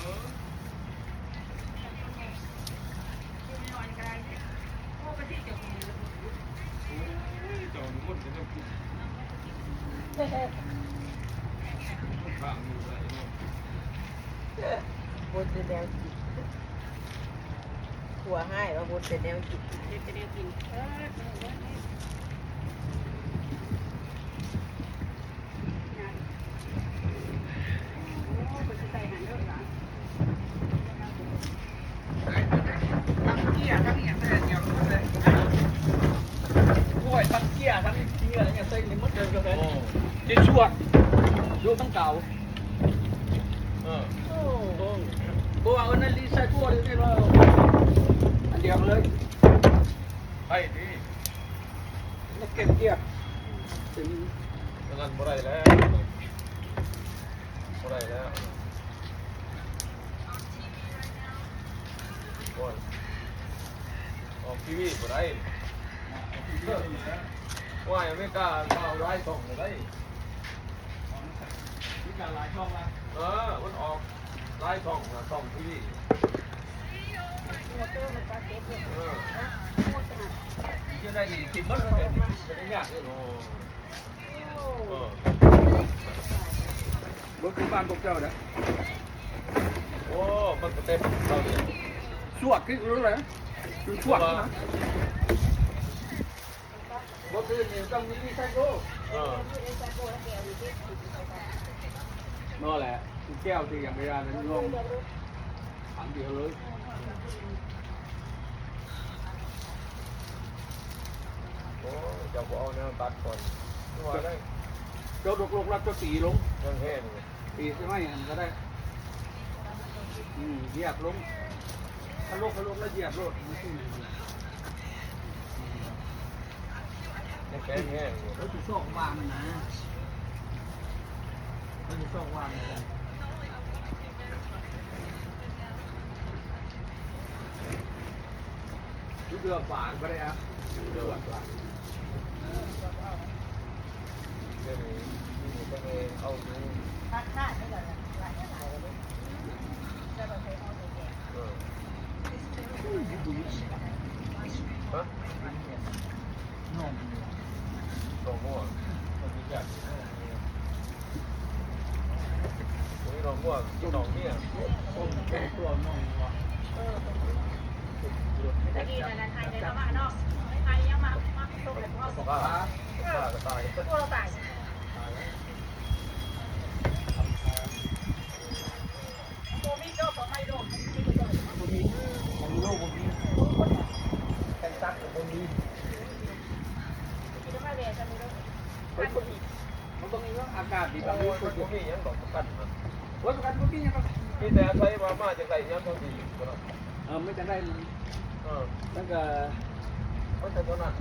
จอนมุ่นจะต้องกินข้างอยู่ไรเนาะบนเป็นแนวจิตหัวให้ว่าบนเป็นแนวจิตเป็นแนวกินทั้งเกียร์ทั้งอย่างแต่เดียวเลยด้วยทั้งเกียร์ทั้งเกียร์อะไรเงี้ยเส้นนี่มันเดินกันเลยจะชวดดูทั้งเก่าบัวอันนั้นรีไซเคิลเลยนี่เราอันเดียวเลยไอ้ดิ นักเก็บเกียร์ถึง นั่นบ่ได้แล้วบ่ได้แล้วโอ้ยออกทีวีบ่ได้ว่ายังไม่กล้าเอาไล่ส่องเลย มีการหลายช่องละ มันออกไล่ส่องนะส่องทีวีจะได้ดีกินมันเลยจะได้ยากเลยโอ้รถคือบ้านพวกเจ้าเนี่ย โอ้มันก็เต็มเราเนี่ย ชวดคือรู้เลยคือชวดนะรถอื่นเนี่ยต้องมีรีไซเคิลนั่นแหละแก้วที่อย่างเวลานั้นลงถังเดียวเลย โอ้จะบอกเอาแนวตัดก่อนว่าได้ เจ้าลกๆรับเจ้าตีลง ยังแห้ง ตีใช่ไหมก็ได้เหยียบลงถ้าลกแล้วเหยียบรถมันขึ้น ยังแข็งแห้ง แล้วจะช่องวางมันนะแล้วจะช่องวางมันยุบเรือฝานก็ได้ครับเรือฝาน เดี๋ยวนี้ก็เลยเอาดู ตัดขาดได้ก่อนหลายหลายเลยจะต้องใช้เอาตัวแก่ ฮะ นม ดอกม่วงมันมีจัดนี่ดอกม่วงที่ดอกเนี่ย ต้มตัวนมวะ ตะกี้นั่นไทยในละมาเนาะไทยยังมาตกเลยพ่อส ป้าก็ตาย พวกเราตาย ตัวมีโดตัวไม่โดผมมีผมมีโรคผมมีแคนซัสผมมี กินไม่เวจะมีโด มันต้องมีเรื่องอากาศดี ที่ แบบ บาง นี้ คนก็มียังดอกกัน ว่าประกันพวกนี้ยัง มีแต่ใช้มาจะใส่ยังเท่าที่ก็ได้ ไม่จะได้ตั้งแต่ ก็จะเท่านั้น